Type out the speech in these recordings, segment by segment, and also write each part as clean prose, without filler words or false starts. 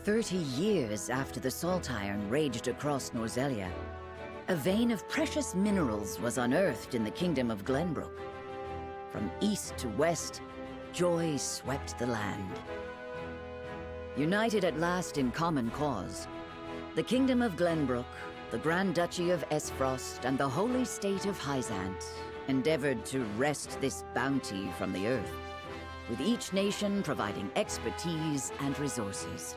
30 years after the Salt Iron raged across Norzelia, a vein of precious minerals was unearthed in the kingdom of Glenbrook. From east to west, joy swept the land. United at last in common cause, the kingdom of Glenbrook, the Grand Duchy of Esfrost, and the Holy State of Hyzant endeavored to wrest this bounty from the earth, with each nation providing expertise and resources.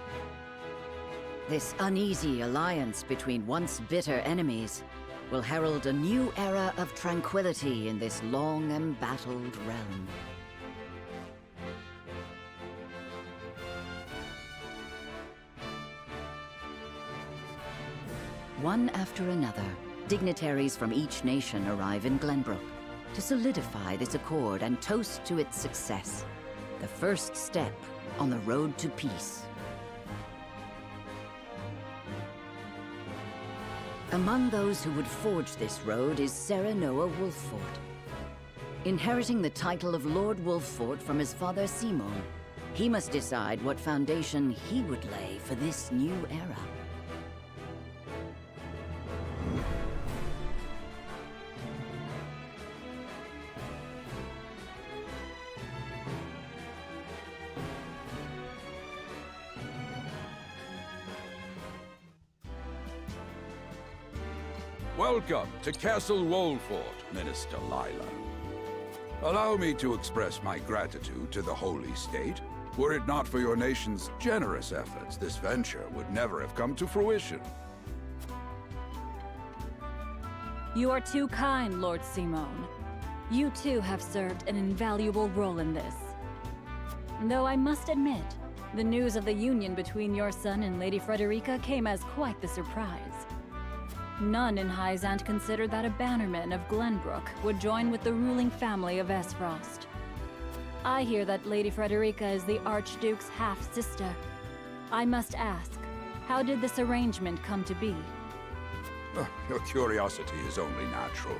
This uneasy alliance between once bitter enemies will herald a new era of tranquility in this long embattled realm. One after another, dignitaries from each nation arrive in Glenbrook to solidify this accord and toast to its success, the first step on the road to peace. Among those who would forge this road is Serenoa Wolffort. Inheriting the title of Lord Wolffort from his father Simon, he must decide what foundation he would lay for this new era. Welcome to Castle Wolffort, Minister Lila. Allow me to express my gratitude to the Holy State. Were it not for your nation's generous efforts, this venture would never have come to fruition. You are too kind, Lord Simon. You too have served an invaluable role in this. Though I must admit, the news of the union between your son and Lady Frederica came as quite the surprise. None in Hyzant considered that a bannerman of Glenbrook would join with the ruling family of Esfrost. I hear that Lady Frederica is the Archduke's half-sister. I must ask, how did this arrangement come to be? Your curiosity is only natural.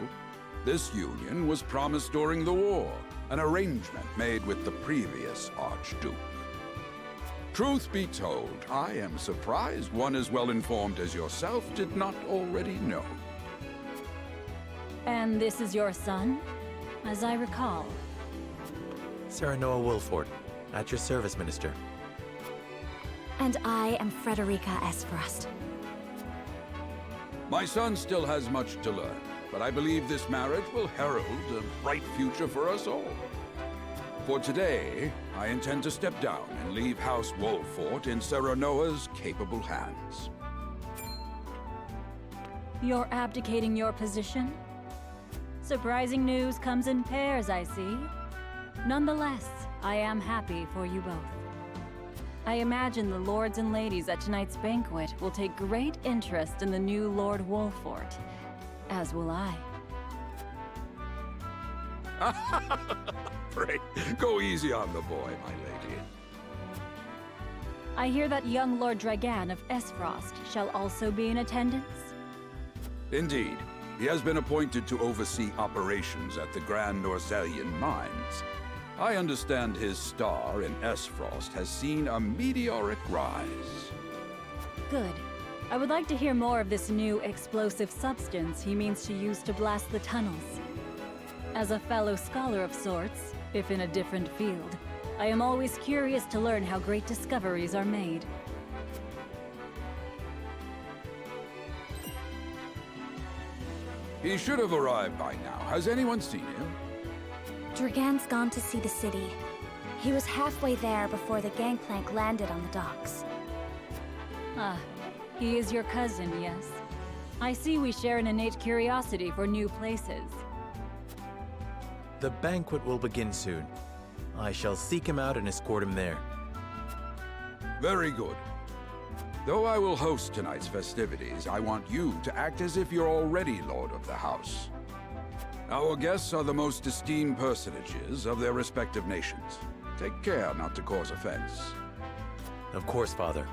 This union was promised during the war, an arrangement made with the previous Archduke. Truth be told, I am surprised one as well-informed as yourself did not already know. And this is your son, as I recall. Serenoa Wolffort, at your service, Minister. And I am Frederica Esfrost. My son still has much to learn, but I believe this marriage will herald a bright future for us all. For today, I intend to step down and leave House Wolffort in Serenoa's capable hands. You're abdicating your position? Surprising news comes in pairs, I see. Nonetheless, I am happy for you both. I imagine the lords and ladies at tonight's banquet will take great interest in the new Lord Wolffort, as will I. Pray, go easy on the boy, my lady. I hear that young Lord Dragan of Esfrost shall also be in attendance? Indeed. He has been appointed to oversee operations at the Grand Norzelian mines. I understand his star in Esfrost has seen a meteoric rise. Good. I would like to hear more of this new explosive substance he means to use to blast the tunnels. As a fellow scholar of sorts, if in a different field, I am always curious to learn how great discoveries are made. He should have arrived by now. Has anyone seen him? Dragan's gone to see the city. He was halfway there before the gangplank landed on the docks. Ah, he is your cousin, yes. I see we share an innate curiosity for new places. The banquet will begin soon. I shall seek him out and escort him there. Very good. Though I will host tonight's festivities, I want you to act as if you're already Lord of the House. Our guests are the most esteemed personages of their respective nations. Take care not to cause offense. Of course, Father.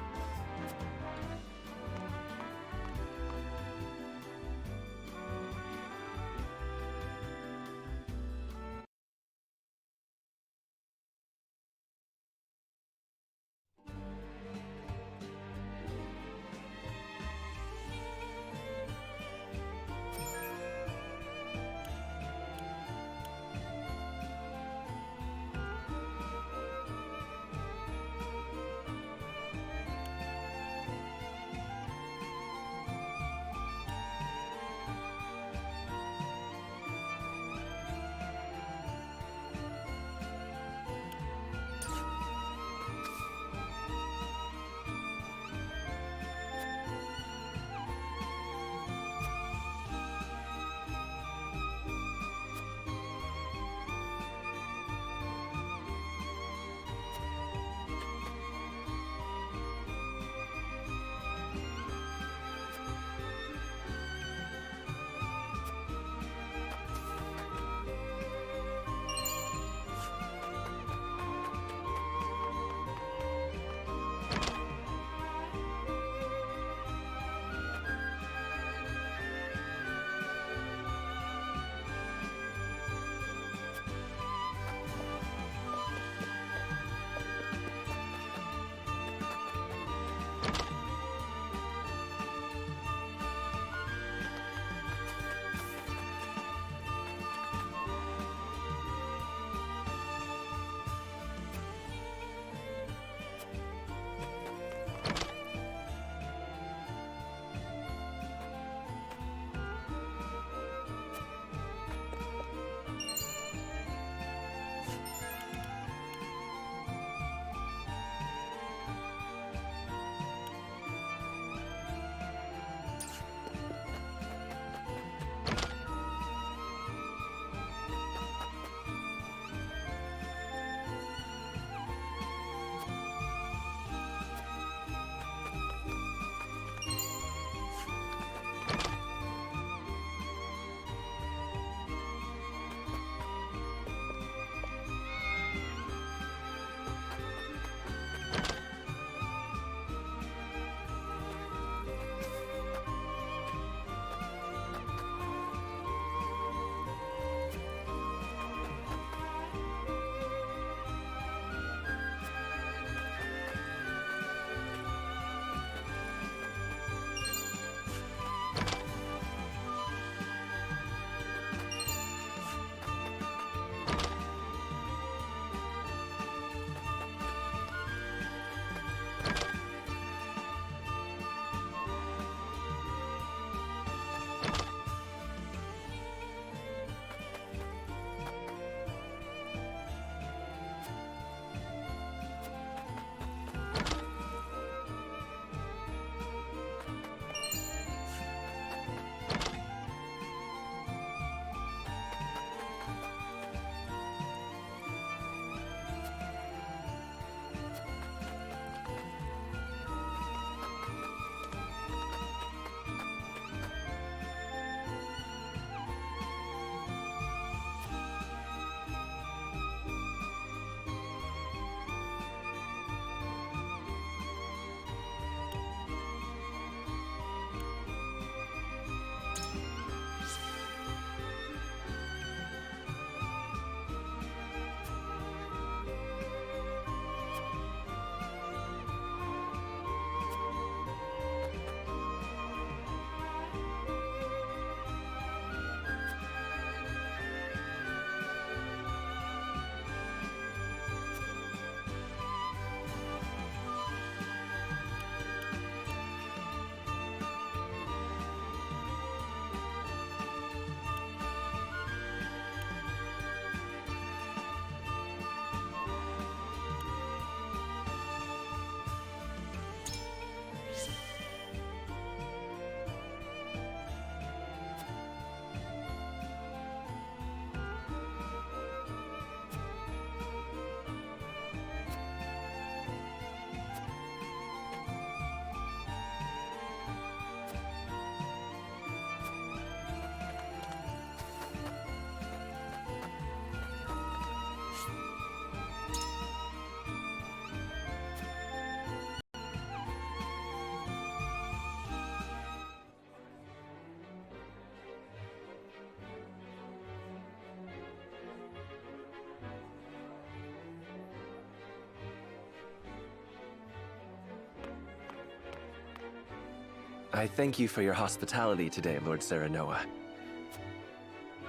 I thank you for your hospitality today, Lord Serenoa.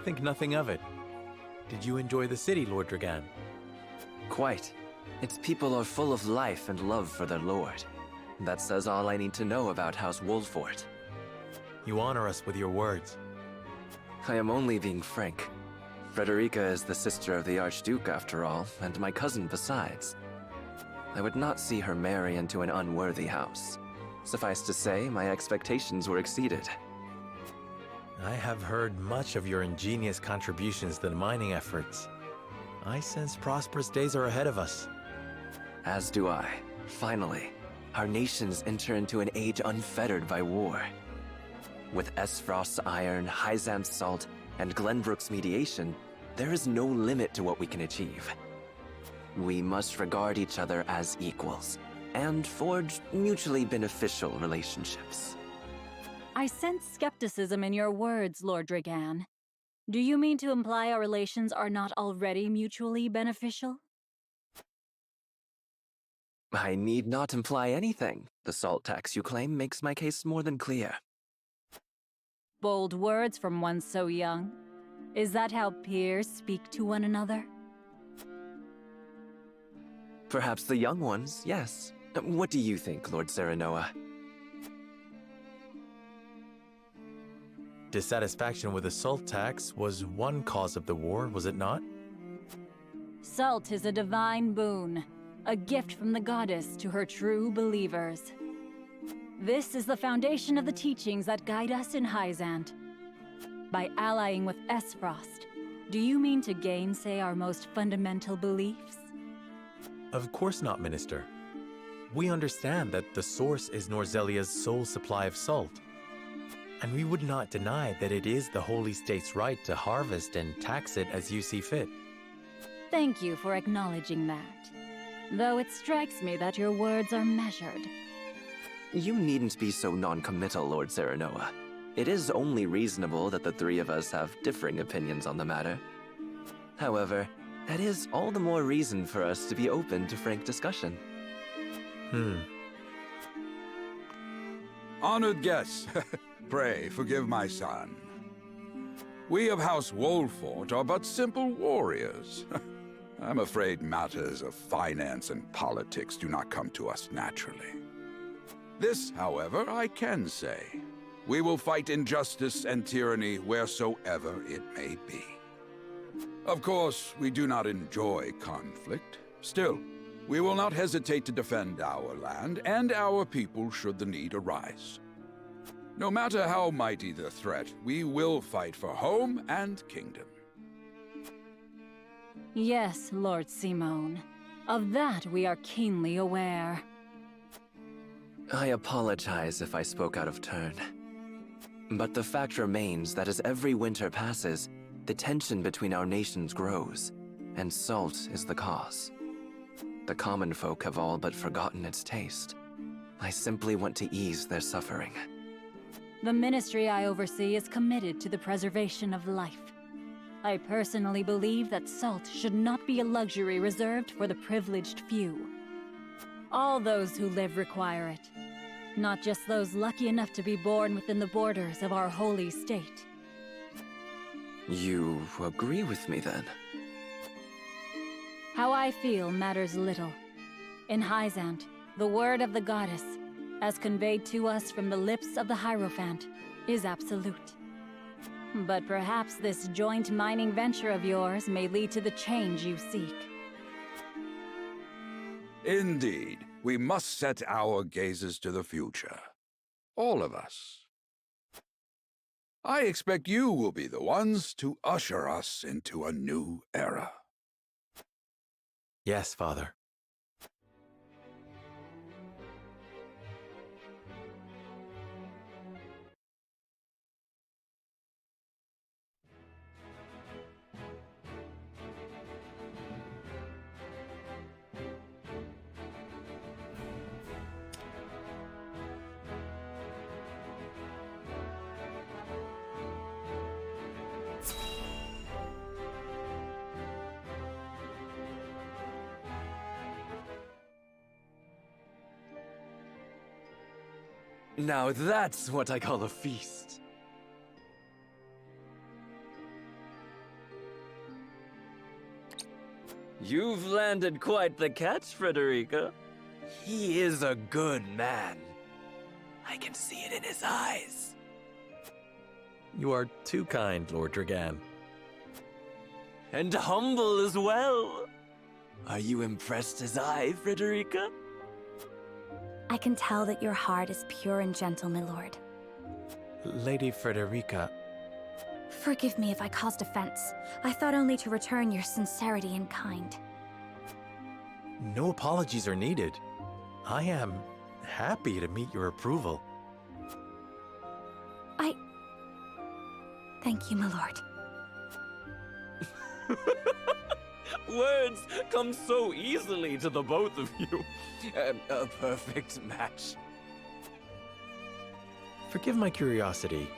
Think nothing of it. Did you enjoy the city, Lord Dragan? Quite. Its people are full of life and love for their lord. That says all I need to know about House Wolfort. You honor us with your words. I am only being frank. Frederica is the sister of the Archduke, after all, and my cousin besides. I would not see her marry into an unworthy house. Suffice to say, my expectations were exceeded. I have heard much of your ingenious contributions to the mining efforts. I sense prosperous days are ahead of us. As do I. Finally, our nations enter into an age unfettered by war. With Esfrost's iron, Hyzant's salt, and Glenbrook's mediation, there is no limit to what we can achieve. We must regard each other as equals, and forge mutually beneficial relationships. I sense skepticism in your words, Lord Dragan. Do you mean to imply our relations are not already mutually beneficial? I need not imply anything. The salt tax you claim makes my case more than clear. Bold words from one so young. Is that how peers speak to one another? Perhaps the young ones, yes. What do you think, Lord Serenoa? Dissatisfaction with the salt tax was one cause of the war, was it not? Salt is a divine boon, a gift from the goddess to her true believers. This is the foundation of the teachings that guide us in Hyzant. By allying with Esfrost, do you mean to gainsay our most fundamental beliefs? Of course not, Minister. We understand that the source is Norzelia's sole supply of salt. And we would not deny that it is the Holy State's right to harvest and tax it as you see fit. Thank you for acknowledging that. Though it strikes me that your words are measured. You needn't be so non-committal, Lord Serenoa. It is only reasonable that the three of us have differing opinions on the matter. However, that is all the more reason for us to be open to frank discussion. Honored guests, pray forgive my son. We of House Wolfort are but simple warriors. I'm afraid matters of finance and politics do not come to us naturally. This, however, I can say. We will fight injustice and tyranny wheresoever it may be. Of course, we do not enjoy conflict. Still, we will not hesitate to defend our land and our people should the need arise. No matter how mighty the threat, we will fight for home and kingdom. Yes, Lord Simone. Of that we are keenly aware. I apologize if I spoke out of turn. But the fact remains that as every winter passes, the tension between our nations grows, and salt is the cause. The common folk have all but forgotten its taste. I simply want to ease their suffering. The ministry I oversee is committed to the preservation of life. I personally believe that salt should not be a luxury reserved for the privileged few. All those who live require it, not just those lucky enough to be born within the borders of our holy state. You agree with me, then? How I feel matters little. In Hyzant, the word of the goddess, as conveyed to us from the lips of the Hierophant, is absolute. But perhaps this joint mining venture of yours may lead to the change you seek. Indeed, we must set our gazes to the future. All of us. I expect you will be the ones to usher us into a new era. Yes, Father. Now that's what I call a feast. You've landed quite the catch, Frederica. He is a good man. I can see it in his eyes. You are too kind, Lord Dragan. And humble as well. Are you impressed as I, Frederica? I can tell that your heart is pure and gentle, my lord. Lady Frederica, Forgive me if I caused offense. I thought only to return your sincerity and kind. no apologies are needed. I am happy to meet your approval. Thank you, my lord. Words come so easily to the both of you. A perfect match. Forgive my curiosity.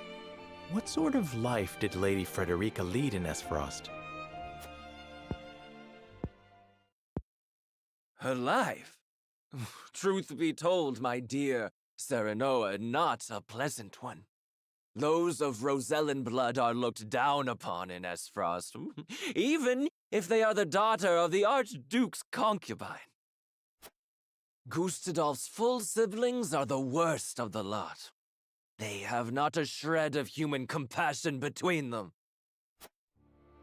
What sort of life did Lady Frederica lead in Esfrost? Her life? Truth be told, my dear Serenoa, not a pleasant one. Those of Rosellan blood are looked down upon in Esfrost, even if they are the daughter of the Archduke's concubine. Gustadolf's full siblings are the worst of the lot. They have not a shred of human compassion between them.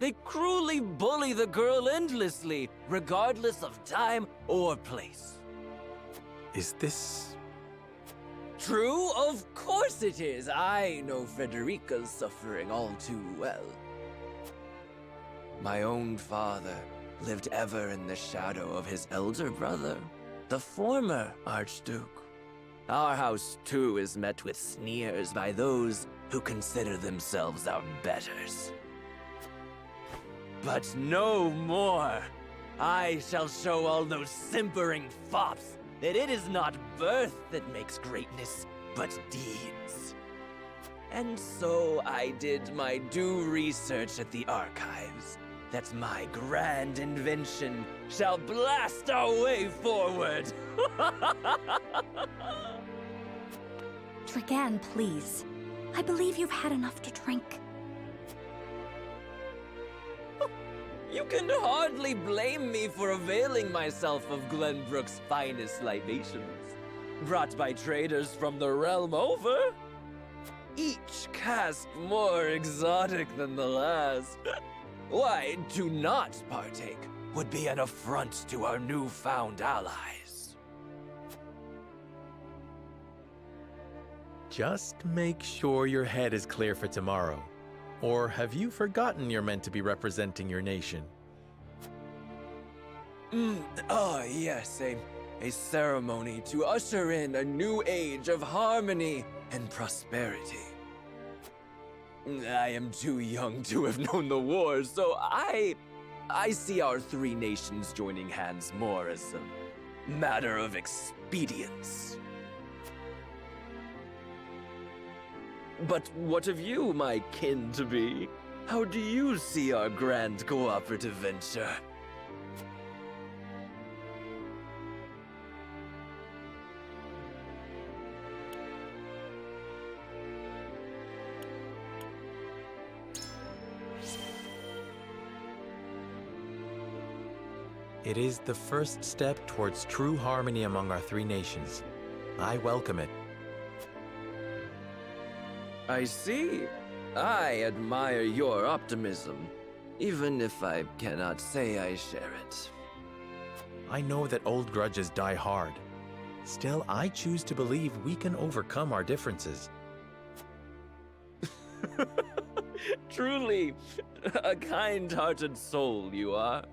They cruelly bully the girl endlessly, regardless of time or place. Is this... True, of course it is. I know Frederica's suffering all too well. My own father lived ever in the shadow of his elder brother, the former Archduke. Our house, too, is met with sneers by those who consider themselves our betters. But no more! I shall show all those simpering fops that it is not birth that makes greatness, but deeds. And so I did my due research at the archives, that my grand invention shall blast our way forward. Dragan, please. I believe you've had enough to drink. You can hardly blame me for availing myself of Glenbrook's finest libations, brought by traders from the realm over. Each cask more exotic than the last. Why, to not partake would be an affront to our newfound allies. Just make sure your head is clear for tomorrow. Or have you forgotten you're meant to be representing your nation? Yes, a ceremony to usher in a new age of harmony and prosperity. I am too young to have known the war, so I see our three nations joining hands more as a matter of expedience. But what of you, my kin-to-be? How do you see our grand cooperative venture? It is the first step towards true harmony among our three nations. I welcome it. I see. I admire your optimism, even if I cannot say I share it. I know that old grudges die hard. Still, I choose to believe we can overcome our differences. Truly, a kind-hearted soul you are.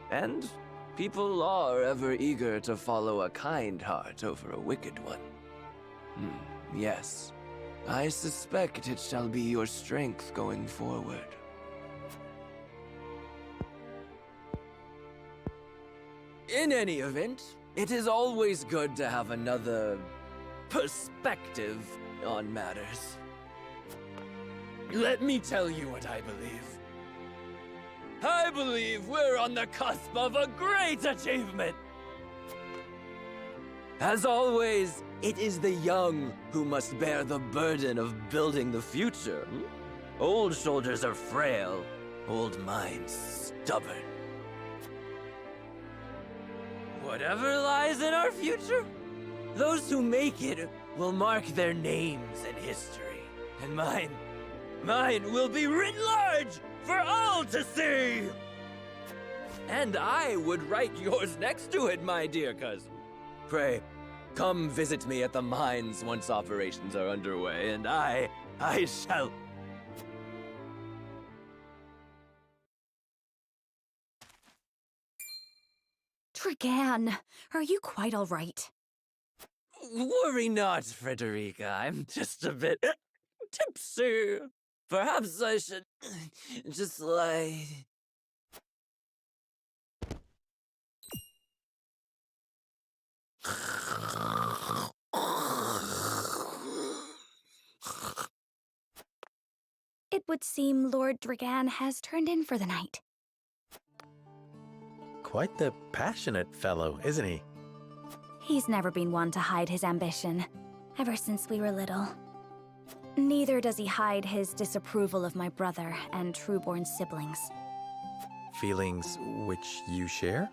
And people are ever eager to follow a kind heart over a wicked one. Yes, I suspect it shall be your strength going forward. In any event, it is always good to have another perspective on matters. Let me tell you what I believe. I believe we're on the cusp of a great achievement! As always, It is the young who must bear the burden of building the future. Old shoulders are frail, old minds stubborn. Whatever lies in our future, those who make it will mark their names in history. And mine will be written large for all to see! And I would write yours next to it, my dear cousin. Pray, come visit me at the mines once operations are underway, and I shall... Dragan, are you quite all right? Worry not, Frederica. I'm just a bit tipsy. Perhaps I should just lie. It would seem Lord Dragan has turned in for the night. Quite the passionate fellow, isn't he? He's never been one to hide his ambition, ever since we were little. Neither does he hide his disapproval of my brother and Trueborn siblings. Feelings which you share?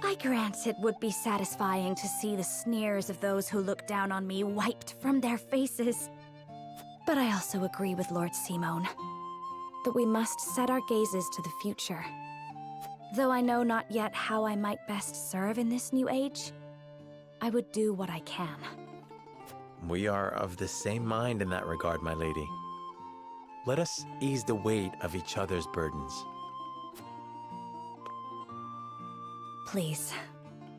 I grant it would be satisfying to see the sneers of those who look down on me wiped from their faces. But I also agree with Lord Simone that we must set our gazes to the future. Though I know not yet how I might best serve in this new age, I would do what I can. We are of the same mind in that regard, my lady. Let us ease the weight of each other's burdens. Please,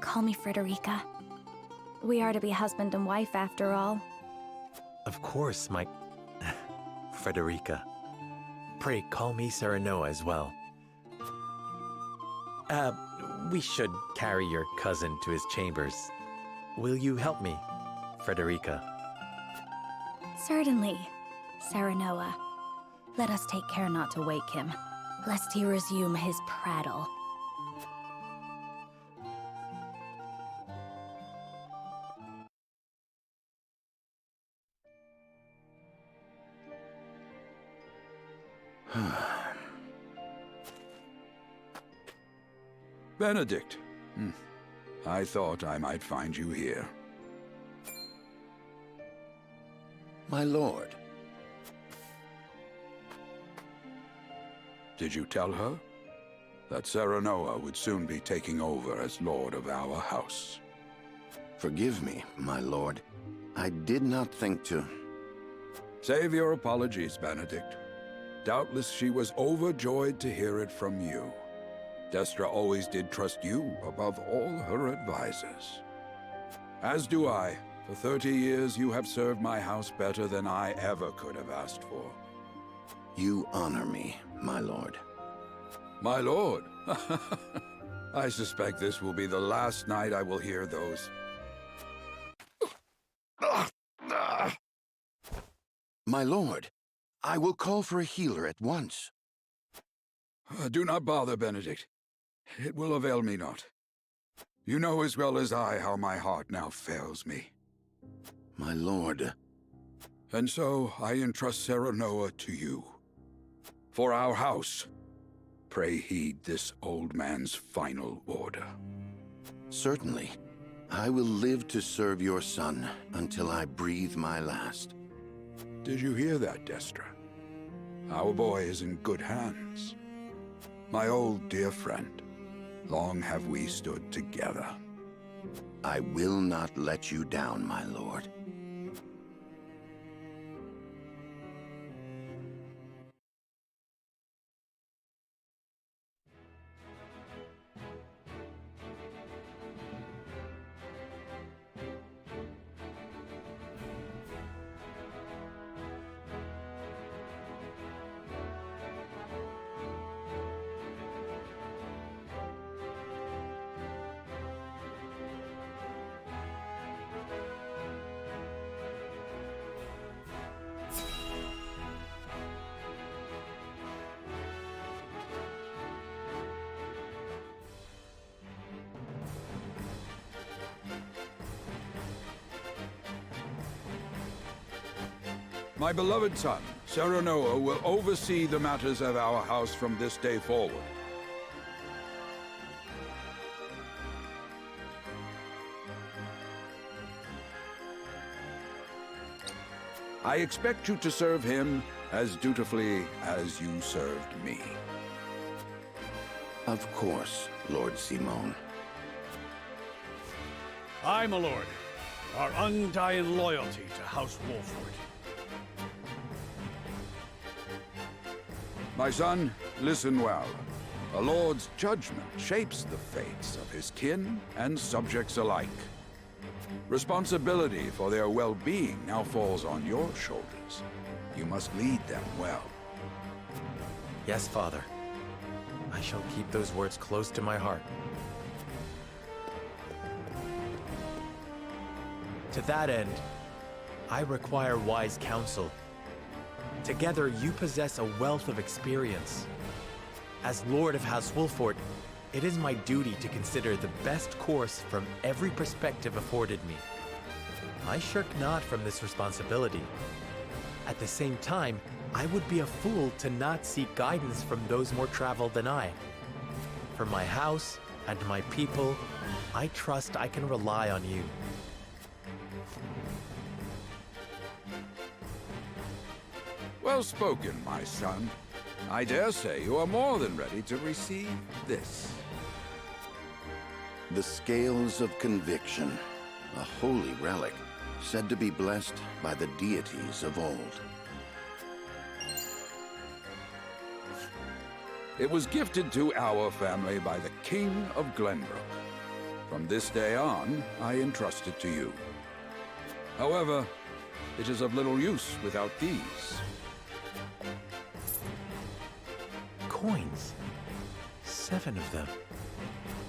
call me Frederica. We are to be husband and wife after all. Of course, my... Frederica. Pray call me Serenoa as well. We should carry your cousin to his chambers. Will you help me, Frederica? Certainly, Serenoa. Let us take care not to wake him, lest he resume his prattle. Benedict. I thought I might find you here. My lord. Did you tell her that Serenoa would soon be taking over as lord of our house? Forgive me, my lord. I did not think to... Save your apologies, Benedict. Doubtless she was overjoyed to hear it from you. Destra always did trust you above all her advisors. As do I. For 30 years you have served my house better than I ever could have asked for. You honor me, my lord. My lord? I suspect this will be the last night I will hear those. My lord, I will call for a healer at once. Do not bother, Benedict. It will avail me not. You know as well as I how my heart now fails me. My lord. And so I entrust Serenoa to you. For our house, pray heed this old man's final order. Certainly. I will live to serve your son until I breathe my last. Did you hear that, Destra? Our boy is in good hands. My old dear friend, long have we stood together. I will not let you down, my lord. My beloved son, Serenoa, will oversee the matters of our house from this day forward. I expect you to serve him as dutifully as you served me. Of course, Lord Simone. Aye, my lord. Our undying loyalty to House Wolford. My son, listen well. A lord's judgment shapes the fates of his kin and subjects alike. Responsibility for their well-being now falls on your shoulders. You must lead them well. Yes, Father. I shall keep those words close to my heart. To that end, I require wise counsel. Together, you possess a wealth of experience. As Lord of House Wolford, it is my duty to consider the best course from every perspective afforded me. I shirk not from this responsibility. At the same time, I would be a fool to not seek guidance from those more traveled than I. For my house and my people, I trust I can rely on you. Well spoken, my son. I dare say you are more than ready to receive this. The Scales of Conviction, a holy relic, said to be blessed by the deities of old. It was gifted to our family by the King of Glenbrook. From this day on, I entrust it to you. However, it is of little use without these. Coins. 7 of them.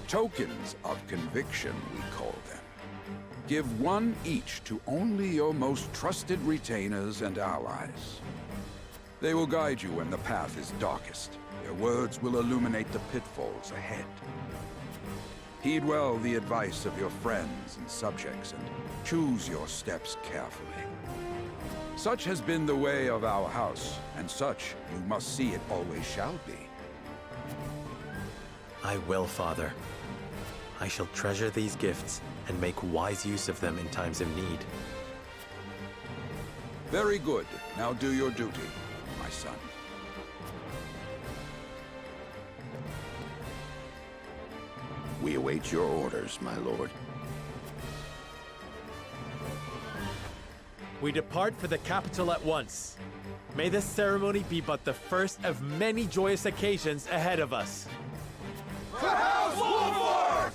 Tokens of conviction, we call them. Give one each to only your most trusted retainers and allies. They will guide you when the path is darkest. Their words will illuminate the pitfalls ahead. Heed well the advice of your friends and subjects, and choose your steps carefully. Such has been the way of our house, and such you must see it always shall be. I will, Father. I shall treasure these gifts and make wise use of them in times of need. Very good. Now do your duty, my son. We await your orders, my lord. We depart for the capital at once. May this ceremony be but the first of many joyous occasions ahead of us. For House Wolford!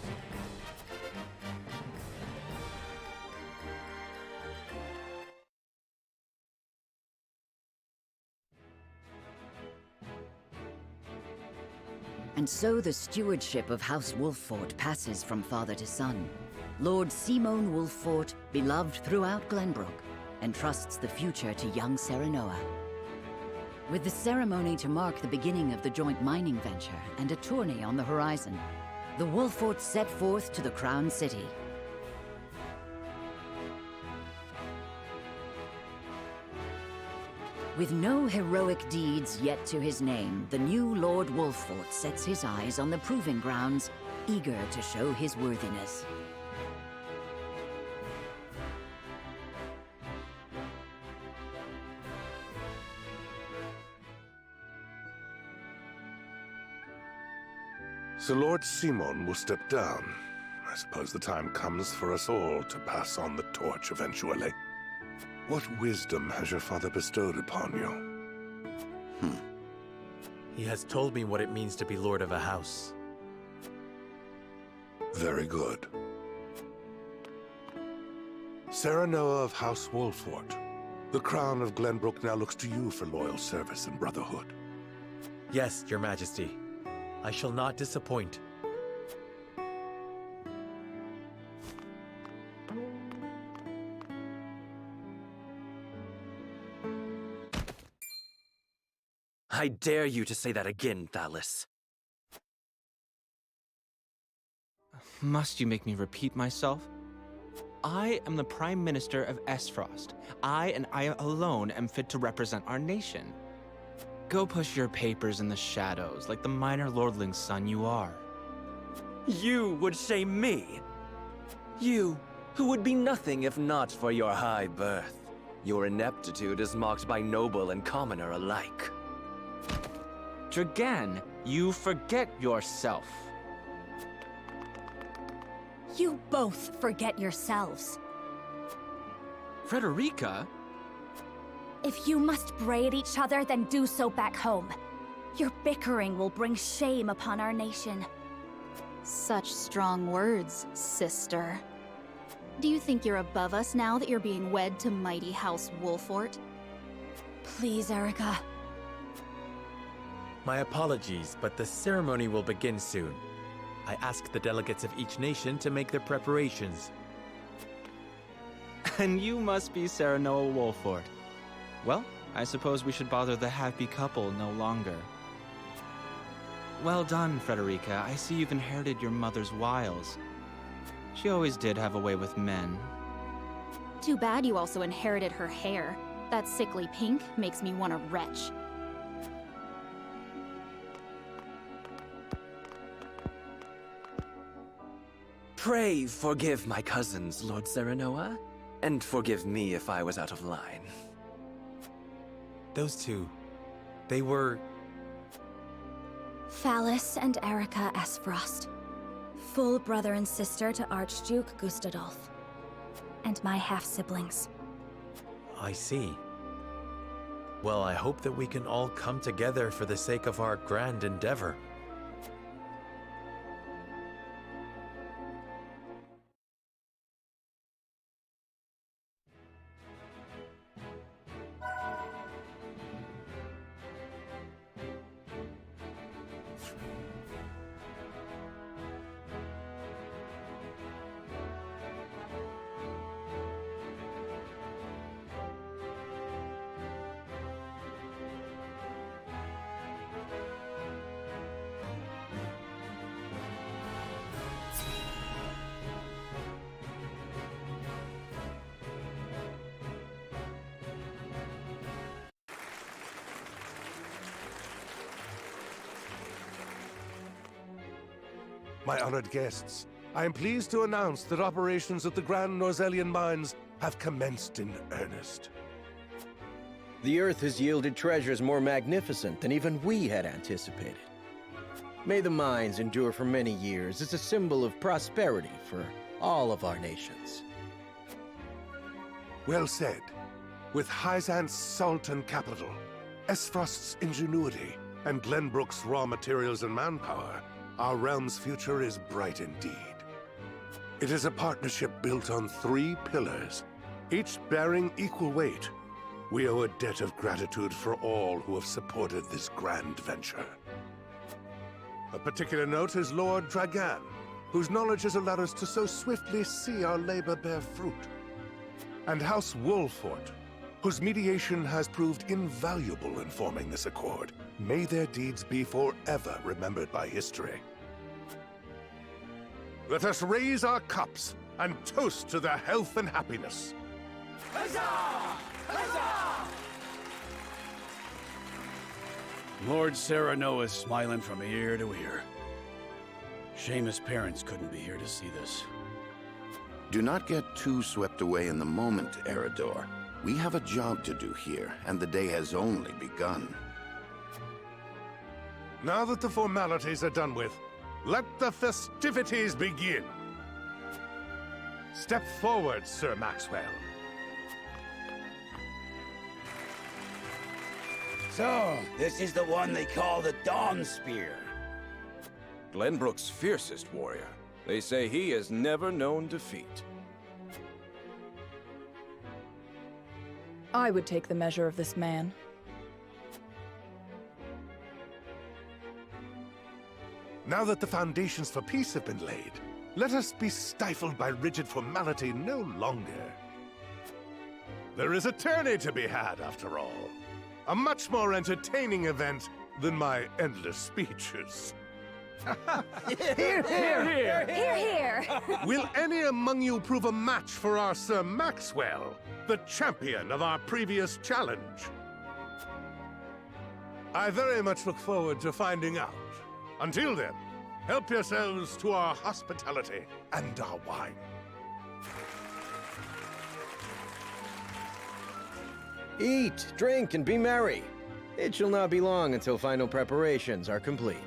And so the stewardship of House Wolford passes from father to son. Lord Simone Wolford, beloved throughout Glenbrook, entrusts the future to young Serenoa. With the ceremony to mark the beginning of the joint mining venture and a tourney on the horizon, the Wolfords set forth to the Crown City. With no heroic deeds yet to his name, the new Lord Wolford sets his eyes on the proving grounds, eager to show his worthiness. So Lord Simone will step down. I suppose the time comes for us all to pass on the torch eventually. What wisdom has your father bestowed upon you? He has told me what it means to be lord of a house. Very good. Serenoa of House Wolford, the crown of Glenbrook now looks to you for loyal service and brotherhood. Yes, Your Majesty. I shall not disappoint. I dare you to say that again, Thalis. Must you make me repeat myself? I am the Prime Minister of Esfrost. I and I alone am fit to represent our nation. Go push your papers in the shadows like the minor lordling's son you are. You would shame me? You, who would be nothing if not for your high birth. Your ineptitude is mocked by noble and commoner alike. Dragan, you forget yourself. You both forget yourselves. Frederica? If you must bray at each other, then do so back home. Your bickering will bring shame upon our nation. Such strong words, sister. Do you think you're above us now that you're being wed to mighty House Wolfort? Please, Erica. My apologies, but the ceremony will begin soon. I ask the delegates of each nation to make their preparations. And you must be Sarah Noah Wolfort. Well, I suppose we should bother the happy couple no longer. Well done, Frederica. I see you've inherited your mother's wiles. She always did have a way with men. Too bad you also inherited her hair. That sickly pink makes me want to retch. Pray forgive my cousins, Lord Serenoa, and forgive me if I was out of line. Those two, they were... Phallus and Erica Esfrost. Full brother and sister to Archduke Gustadolf. And my half-siblings. I see. Well, I hope that we can all come together for the sake of our grand endeavor. My honored guests, I am pleased to announce that operations at the Grand Norzelian mines have commenced in earnest. The Earth has yielded treasures more magnificent than even we had anticipated. May the mines endure for many years as a symbol of prosperity for all of our nations. Well said. With Hyzant's salt and capital, Esfrost's ingenuity, and Glenbrook's raw materials and manpower, our realm's future is bright indeed. It is a partnership built on 3 pillars, each bearing equal weight. We owe a debt of gratitude for all who have supported this grand venture. A particular note is Lord Dragan, whose knowledge has allowed us to so swiftly see our labor bear fruit. And House Wolfort, whose mediation has proved invaluable in forming this accord. May their deeds be forever remembered by history. Let us raise our cups and toast to their health and happiness. Huzzah! Huzzah! Lord Serenoa is smiling from ear to ear. Shame his parents couldn't be here to see this. Do not get too swept away in the moment, Eridor. We have a job to do here, and the day has only begun. Now that the formalities are done with, let the festivities begin. Step forward, Sir Maxwell. So, this is the one they call the Dawn Spear. Glenbrook's fiercest warrior. They say he has never known defeat. I would take the measure of this man. Now that the foundations for peace have been laid, let us be stifled by rigid formality no longer. There is a tourney to be had, after all. A much more entertaining event than my endless speeches. Here, here! Here, here! Will any among you prove a match for our Sir Maxwell, the champion of our previous challenge? I very much look forward to finding out. Until then, help yourselves to our hospitality and our wine. Eat, drink, and be merry. It shall not be long until final preparations are complete.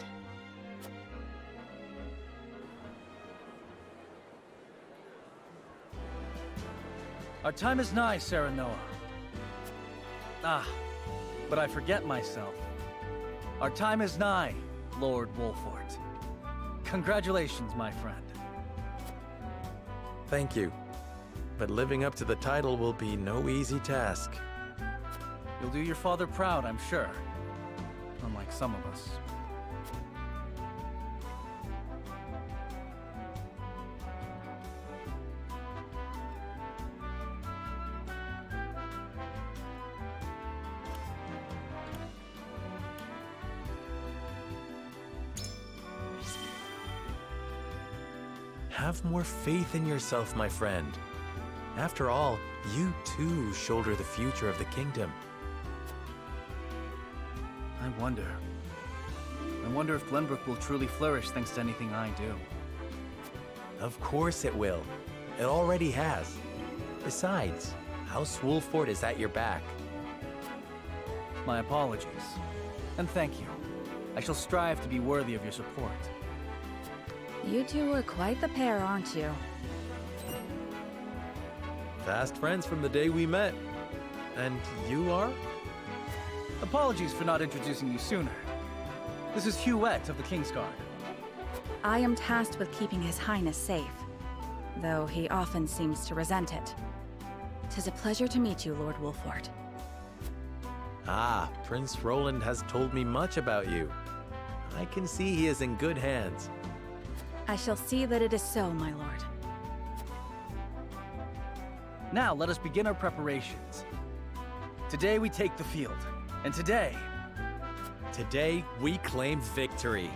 Our time is nigh, Serenoa. Ah, but I forget myself. Our time is nigh, Lord Wolfort. Congratulations, my friend. Thank you. But living up to the title will be no easy task. You'll do your father proud, I'm sure. Unlike some of us. Have more faith in yourself, my friend. After all, you too shoulder the future of the kingdom. I wonder if Glenbrook will truly flourish thanks to anything I do. Of course it will. It already has. Besides, House Wolfort is at your back. My apologies. And thank you. I shall strive to be worthy of your support. You two are quite the pair, aren't you? Fast friends from the day we met. And you are? Apologies for not introducing you sooner. This is Hughette of the Kingsguard. I am tasked with keeping His Highness safe, though he often seems to resent it. 'Tis a pleasure to meet you, Lord Wolfort. Ah, Prince Roland has told me much about you. I can see he is in good hands. I shall see that it is so, my lord. Now let us begin our preparations. Today we take the field, and today we claim victory.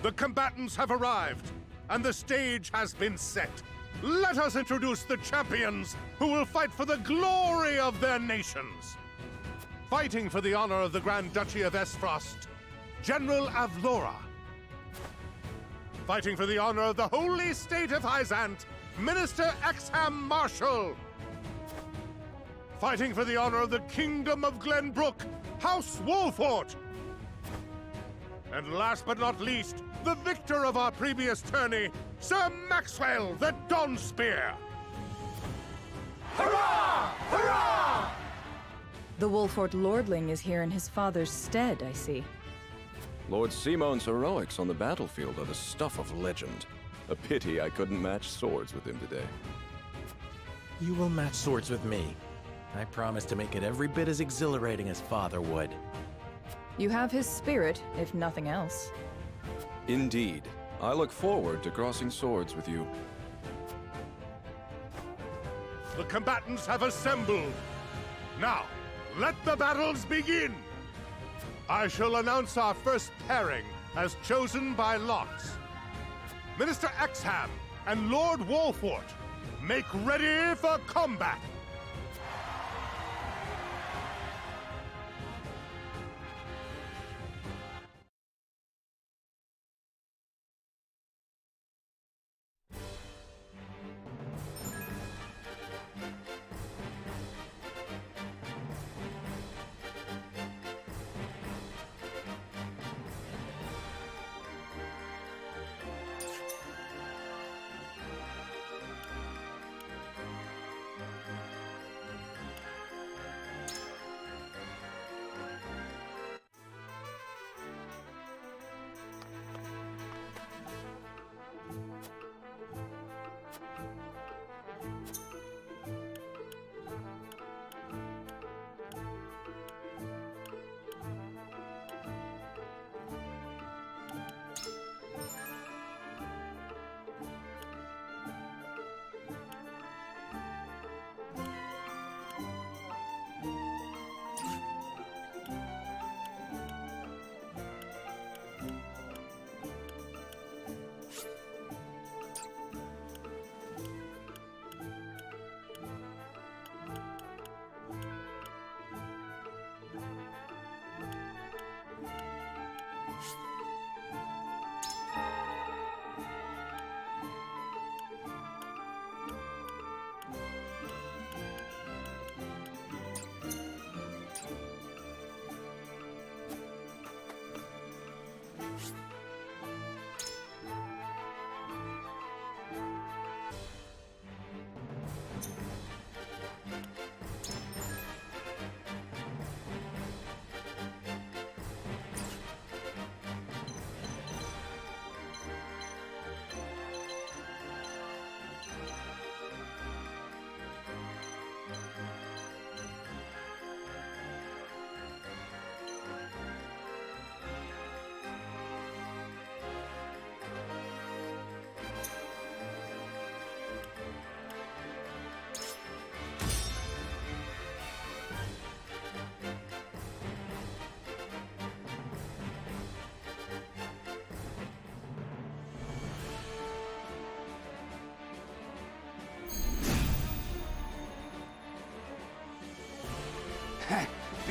The combatants have arrived, and the stage has been set. Let us introduce the champions who will fight for the glory of their nations. Fighting for the honor of the Grand Duchy of Esfrost, General Avlora. Fighting for the honor of the holy state of Hyzant, Minister Exham Marshal. Fighting for the honor of the Kingdom of Glenbrook, House Wolfort. And last but not least, the victor of our previous tourney, Sir Maxwell the Dawnspear. Hurrah! Hurrah! The Wolfort Lordling is here in his father's stead, I see. Lord Simone's heroics on the battlefield are the stuff of legend. A pity I couldn't match swords with him today. You will match swords with me. I promise to make it every bit as exhilarating as Father would. You have his spirit, if nothing else. Indeed. I look forward to crossing swords with you. The combatants have assembled. Now, let the battles begin! I shall announce our first pairing as chosen by lots. Minister Exham and Lord Wolfort, make ready for combat!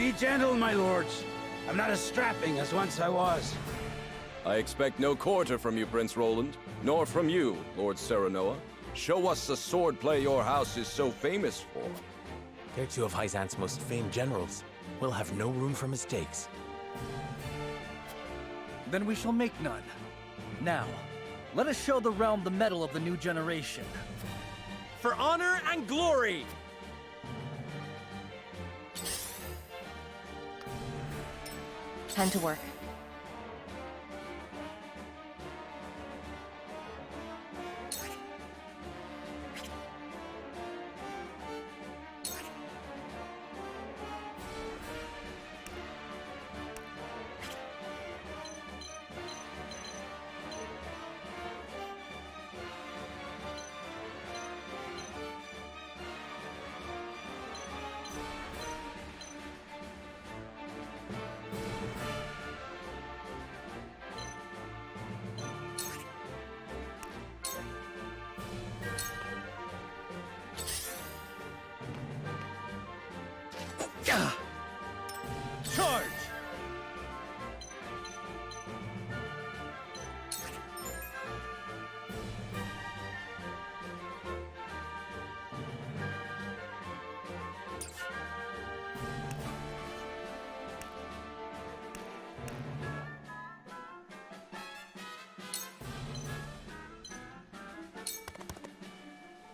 Be gentle, my lords. I'm not as strapping as once I was. I expect no quarter from you, Prince Roland, nor from you, Lord Serenoa. Show us the swordplay your house is so famous for. They're two of Hyzant's most famed generals. We'll have no room for mistakes. Then we shall make none. Now, let us show the realm the mettle of the new generation. For honor and glory! Time to work. Charge!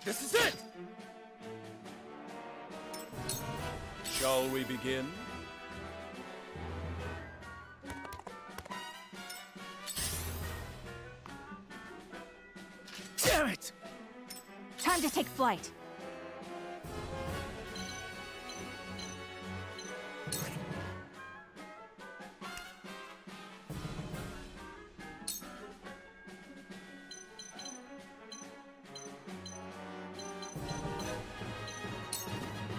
This is it! Shall we begin? Damn it! Time to take flight.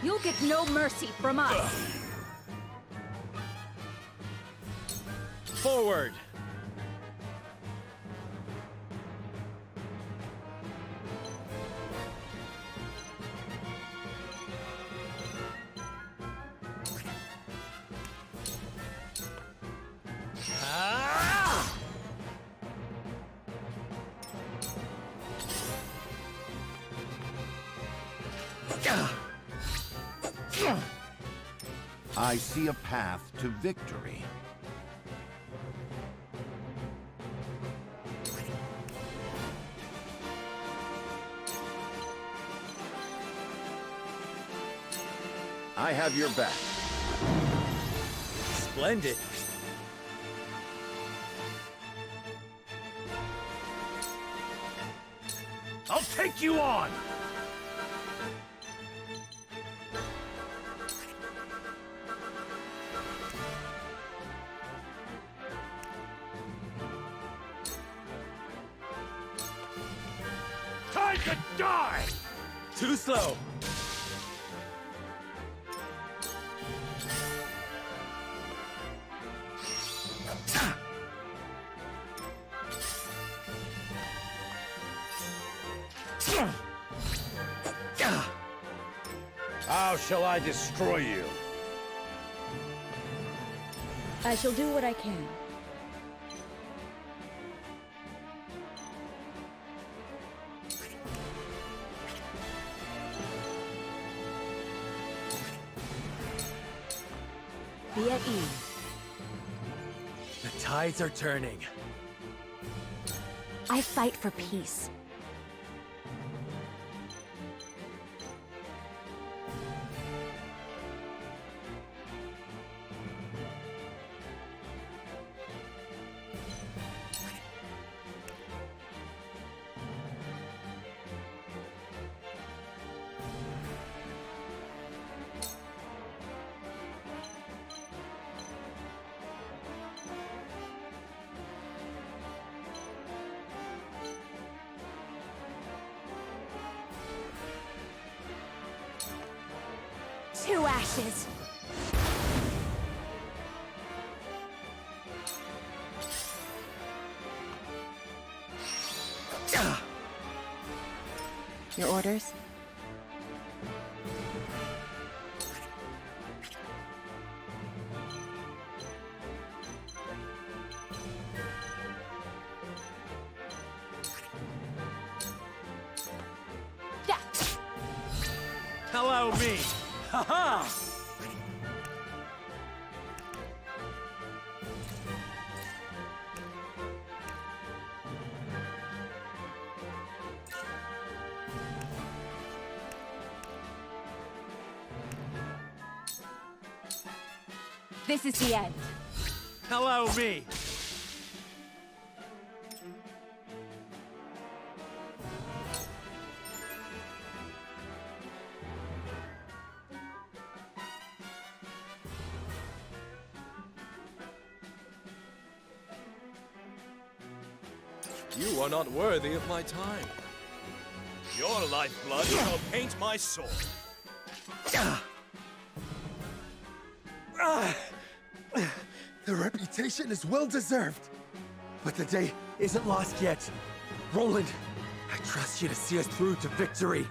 You'll get no mercy from us. Forward! I see a path to victory. I have your back. Splendid. I'll take you on! Time to die! Too slow! How shall I destroy you? I shall do what I can. Be at ease. The tides are turning. I fight for peace. To ashes. Your orders? Allow me! Ha-ha! This is the end. Allow me! You are not worthy of my time. Your lifeblood shall paint my sword. The reputation is well deserved. But the day isn't lost yet. Roland, I trust you to see us through to victory.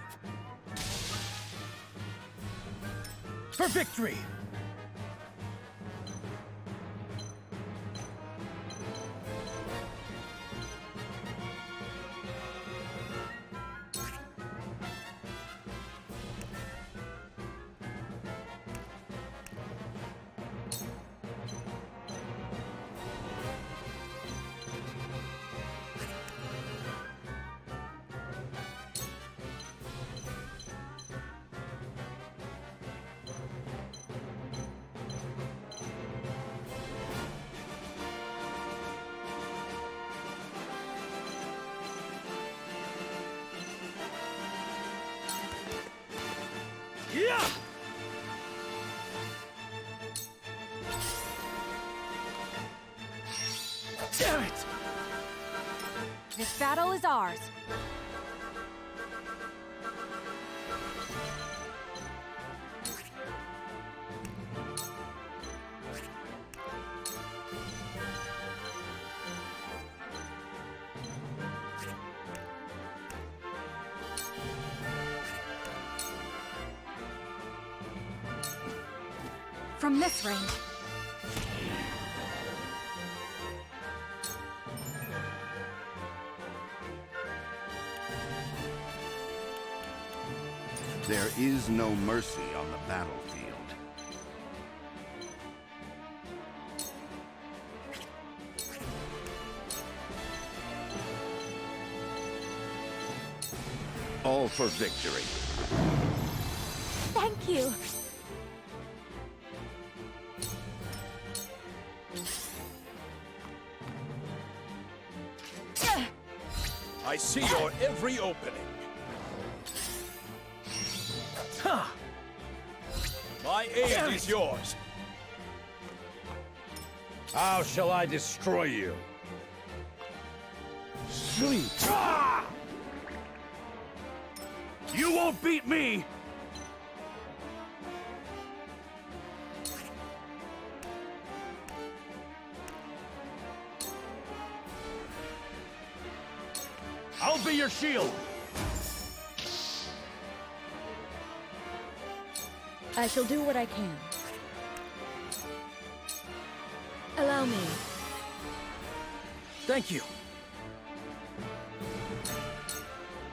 For victory! Yeah! Damn it! This battle is ours. From this range. There is no mercy on the battlefield. All for victory. Thank you. I see your every opening. My aid is yours. How shall I destroy you? Sleep. You won't beat me! I'll be your shield! I shall do what I can. Allow me. Thank you.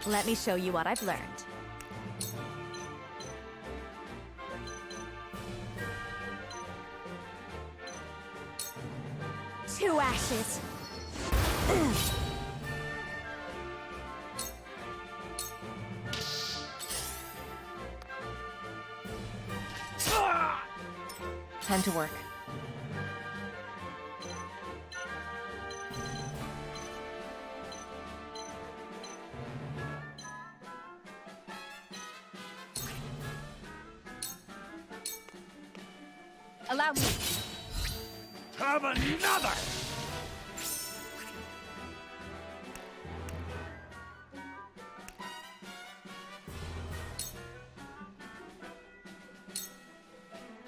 Let me show you what I've learned. Two ashes. Time to work. Allow me. Have another!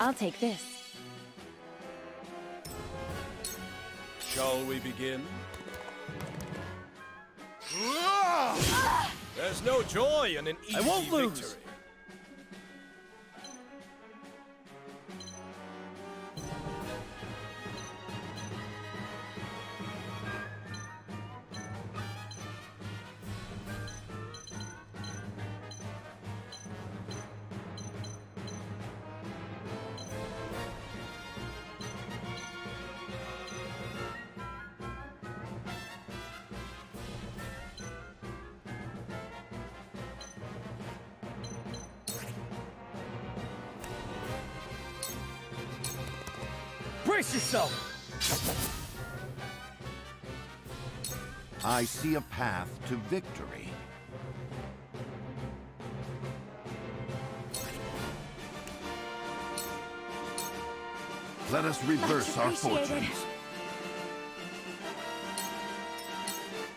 I'll take this. Shall we begin? There's no joy in an easy I won't lose. victory. Brace yourself! I see a path to victory. Let us reverse our fortunes.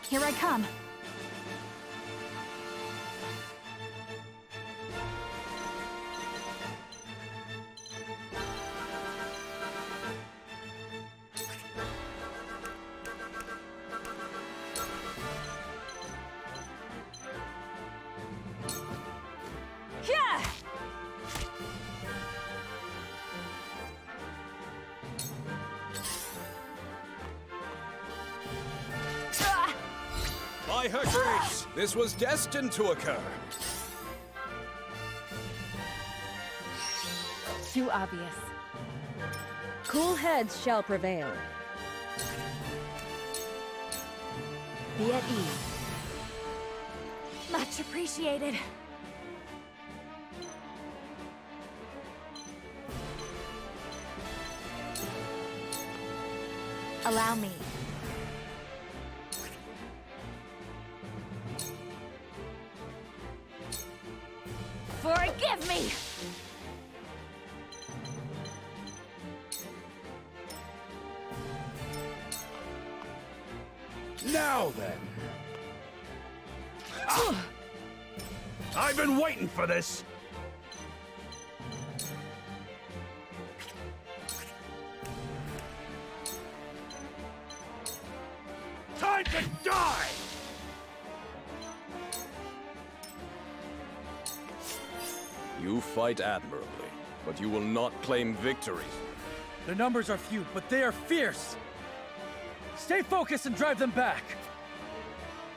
Here I come. By her grace, this was destined to occur. Too obvious. Cool heads shall prevail. Be at ease. Much appreciated. Allow me. Forgive me! Now then. Ah! I've been waiting for this. Time to die! You fight admirably, but you will not claim victory. Their numbers are few, but they are fierce. Stay focused and drive them back.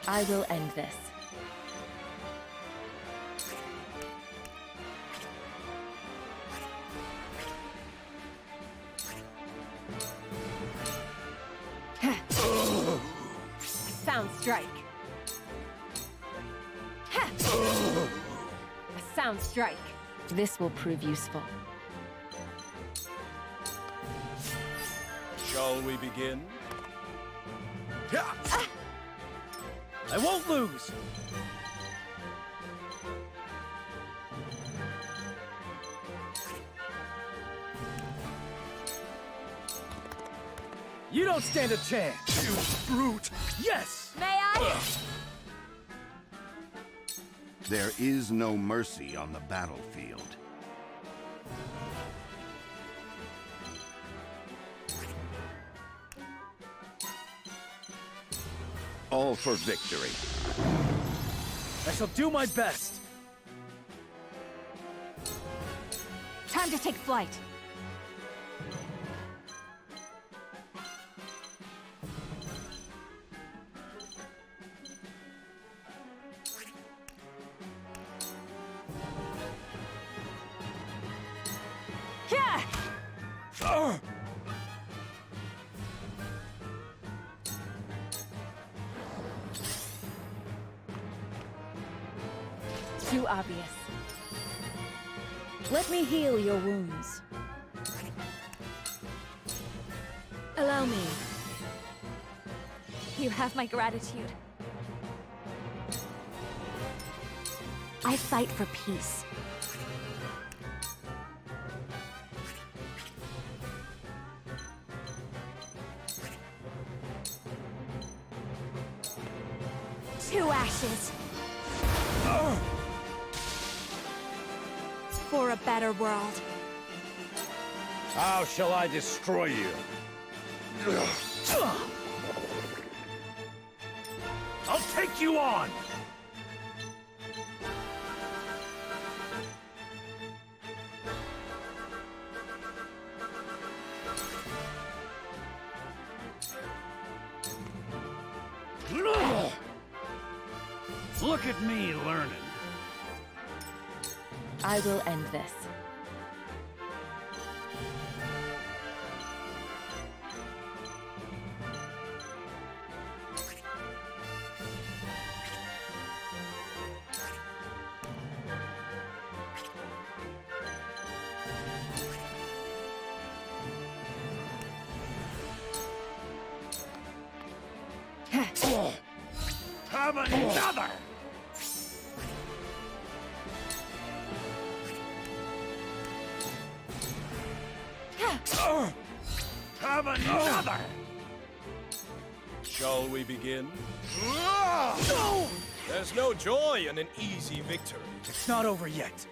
I will end this. Sound strike. A sound strike. This will prove useful. Shall we begin? I won't lose. You don't stand a chance. You brute. Yes! May I? There is no mercy on the battlefield. All for victory. I shall do my best. Time to take flight. Too obvious. Let me heal your wounds. Allow me. You have my gratitude. I fight for peace. To ashes. For a better world. How shall I destroy you? I'll take you on! Look at me learning. I will end this. Have another! Have another! Shall we begin? No! There's no joy in an easy victory. It's not over yet.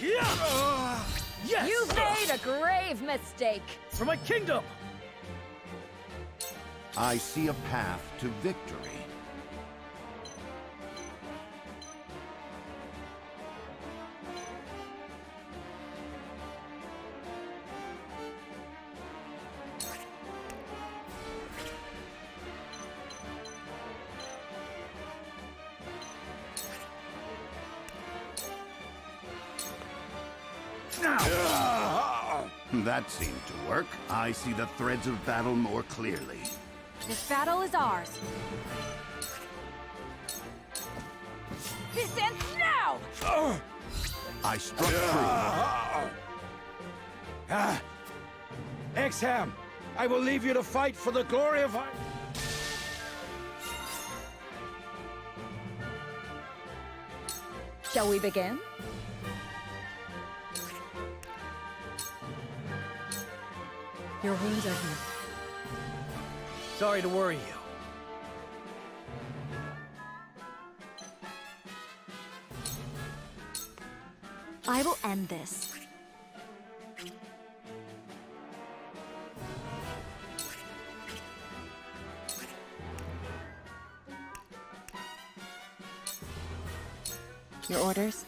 Yeah! Yes! You've made a grave mistake. For my kingdom! I see a path to victory. That seemed to work. I see the threads of battle more clearly. This battle is ours. This ends now! I struck true. Exham, I will leave you to fight for the glory of... Shall we begin? Your wounds are healed. Sorry to worry you. I will end this. Your orders?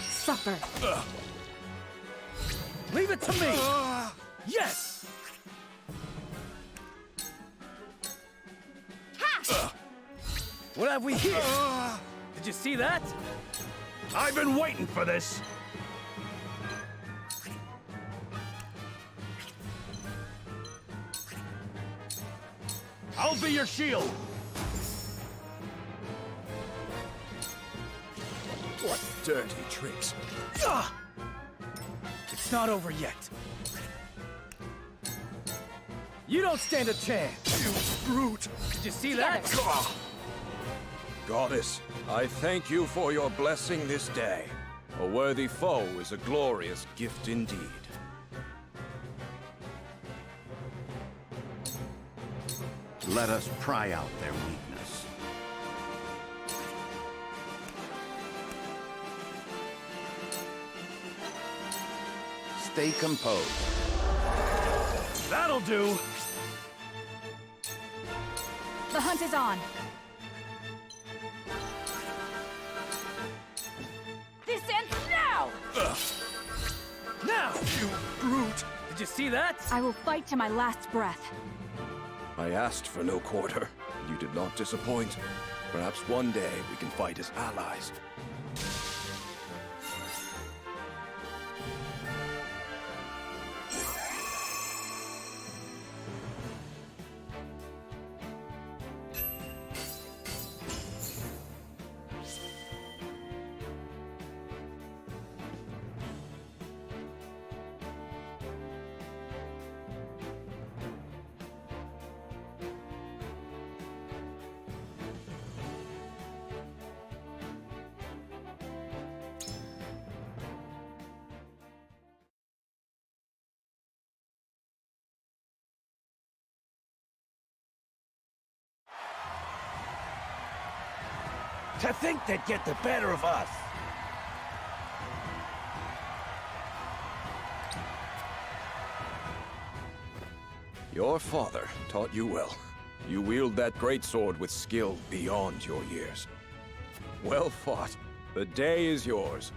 Supper. Leave it to me! Yes! What have we here? Did you see that? I've been waiting for this! I'll be your shield! What dirty tricks. It's not over yet. You don't stand a chance! You brute! Did you see that? Goddess, I thank you for your blessing this day. A worthy foe is a glorious gift indeed. Let us pry out their weakness. Stay composed. That'll do! The hunt is on. This ends now! Now! You brute! Did you see that? I will fight to my last breath. I asked for no quarter. You did not disappoint. Perhaps one day we can fight as allies. To think they'd get the better of us! Your father taught you well. You wield that great sword with skill beyond your years. Well fought. The day is yours.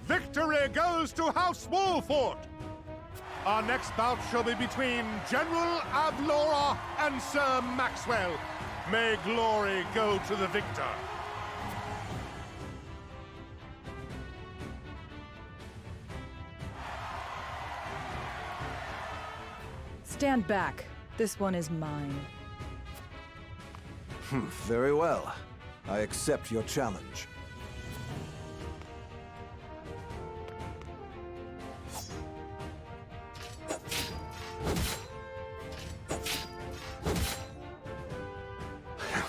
Victory goes to House Wolfort! Our next bout shall be between General Avlora and Sir Maxwell. May glory go to the victor. Stand back. This one is mine. Very well. I accept your challenge.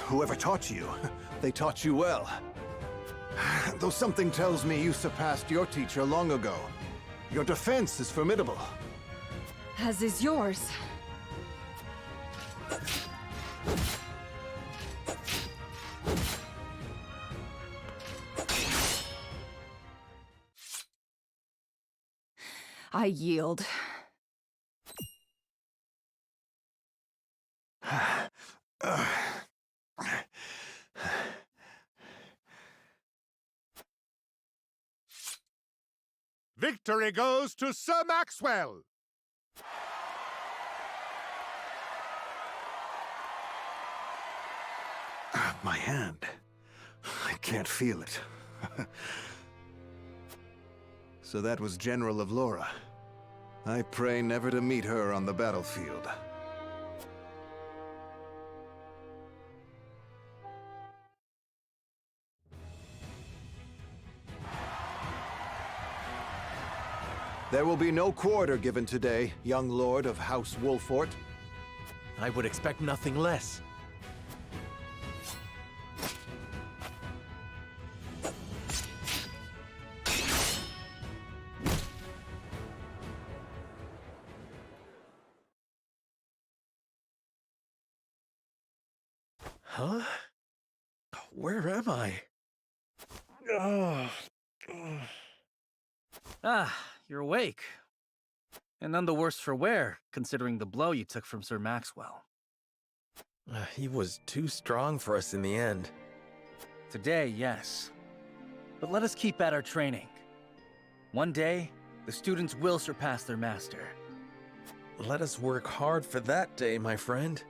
Whoever taught you, they taught you well. Though something tells me you surpassed your teacher long ago. Your defense is formidable. As is yours. I yield. Victory goes to Sir Maxwell! My hand. I can't feel it. So that was General of Laura. I pray never to meet her on the battlefield. There will be no quarter given today, young lord of House Wolfort. I would expect nothing less. Huh? Where am I? Ah, you're awake. And none the worse for wear, considering the blow you took from Sir Maxwell. He was too strong for us in the end. Today, yes. But let us keep at our training. One day, the students will surpass their master. Let us work hard for that day, my friend.